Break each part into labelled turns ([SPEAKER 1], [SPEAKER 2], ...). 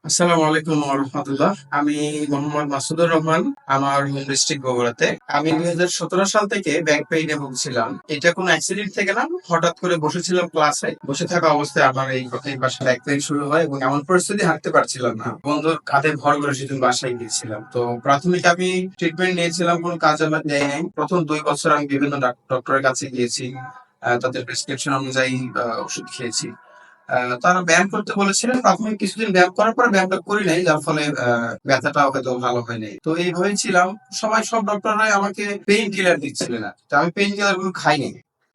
[SPEAKER 1] আসসালামু আলাইকুম ওয়া রাহমাতুল্লাহ। আমি মোহাম্মদ মাসুদুর রহমান। আমার হোম ডিস্ট্রিক্ট বগুড়াতে। আমি 2017 সাল থেকে ব্যাক পেইনে ভুগছিলাম। এটা কোনো অ্যাক্সিডেন্ট থেকে না, হঠাৎ করে বসেছিলাম ক্লাসে। বসে থাকা অবস্থায় আমার এই পাশে ব্যাক পেইন শুরু হয় এবং এমন পরিস্থিতি হাঁটতে পারছিলাম না। বন্ধুর কাঁধে ভর করে সেদিন বাসায় গিয়েছিলাম। তো প্রাথমিক আমি ট্রিটমেন্ট নিয়েছিলাম, কোনো কাজ আমার দেয় নাই। প্রথম 2 বছর আমি বিভিন্ন ডক্টরের কাছে গিয়েছি। তাদের প্রেসক্রিপশন অনুযায়ী ওষুধ খেয়েছি। তারা ব্যায়াম করতে বলেছিলেন। প্রাথমিক কিছুদিন ব্যায়াম করার পর ব্যায়ামটা করি নাই, যার ফলে ব্যথাটাও হয়তো ভালো হয় নাই। তো এইভাবেই ছিলাম। সব ডক্টররাই আমাকে পেইন কিলার দিচ্ছিলেন না, তো আমি পেইন কিলার গুলো খাইনি।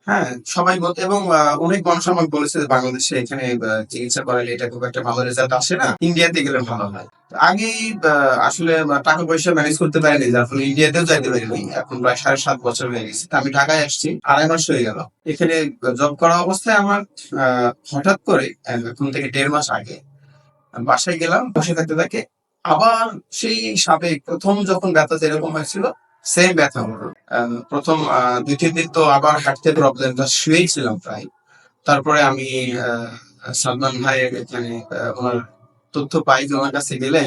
[SPEAKER 1] হ্যাঁ, সবাই বলতো এবং অনেক মানুষ আমাকে বলেছে যে বাংলাদেশে এখানে চিকিৎসা করালে এটা খুব একটা ভালো রেজাল্ট আসে না, ইন্ডিয়াতে গেলে ভালো হয়। তো আগেই আসলে টাকা পয়সা ম্যানেজ করতে পারিনি, যার ফলে ইন্ডিয়াতেও যাইতে পারিনি। এখন প্রায় 7.5 বছর হয়ে গেছে। তা আমি ঢাকায় আসছি, 2.5 মাস হয়ে গেল। এখানে জব করা অবস্থায় আমার হঠাৎ করে এখন থেকে 1.5 মাস আগে বাসায় গেলাম, বসে থাকতে থাকে আবার সেই সাবেক প্রথম যখন ব্যথা যেরকম হয়েছিল সেম ব্যথা হলো। প্রথম 2-3 দিন তো আবার হাঁটতে প্রবলেম, শুয়েই ছিলাম প্রায়। তারপরে আমি সালমান ভাইয়ের এখানে ওনার তথ্য পাই যে ওনার কাছে গেলে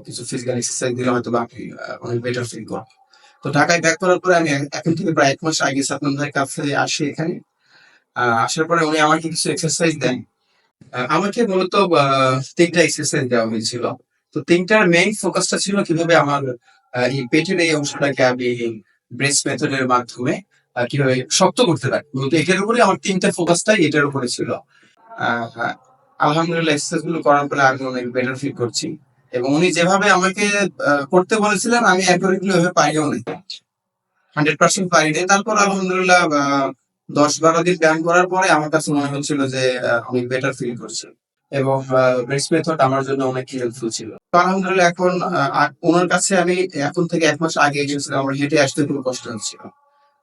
[SPEAKER 1] কিছু ফিজিক্যাল এক্সারসাইজ দিলে হয়তো বা আপনি অনেক বেটার ফিল করবেন। তো ঢাকায় ব্যাক করার পরে আমি এখন থেকে প্রায় 1 মাস আগে সালমান ভাইয়ের কাছে আসি এখানে। আসার পরে উনি আমাকে কিছু এক্সারসাইজ দেন। আমাকে মূলত 3টা এক্সারসাইজ দেওয়া হয়েছিল। তো 3টার মেইন ফোকাসটা ছিল কিভাবে আমার এই পেটের এই অংশটাকে আমি ব্রেস্ট মেথডের মাধ্যমে কিভাবে শক্ত করতে পারি। মূলত এটার উপরে আমার 3টা ফোকাসটাই এটার উপরে ছিল। হ্যাঁ, আলহামদুলিল্লাহ এক্সারসাইজ গুলো করার পরে আমি অনেক বেটার ফিল করছি। এবং উনি যেভাবে আমাকে করতে বলেছিলেন আমি অ্যাকুরেটলি ওইভাবে পারিও নাই, 100% পারিনি। তারপর আলহামদুলিল্লাহ 10-12 দিন ব্যায়াম করার পরে আমার কাছে মনে হচ্ছিল যে অনেক বেটার ফিল করছি এবং ব্রেস্ট মেথড আমার জন্য অনেক হেল্পফুল ছিল। তো আলহামদুলিল্লাহ এখন ওনার কাছে আমি এখন থেকে 1 মাস আগে এসেছিলাম, আমার হেঁটে আসতে খুব কষ্ট হচ্ছিল।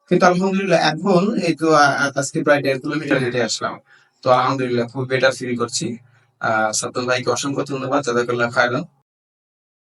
[SPEAKER 1] কিন্তু আলহামদুলিল্লাহ এখন এই তো আজকে প্রায় 1.5 কিলোমিটার হেঁটে আসলাম। তো আলহামদুলিল্লাহ খুব বেটার ফিল করছি। সাদ্দাম ভাইকে অসংখ্য ধন্যবাদ, জাযাকাল্লাহ খায়রান।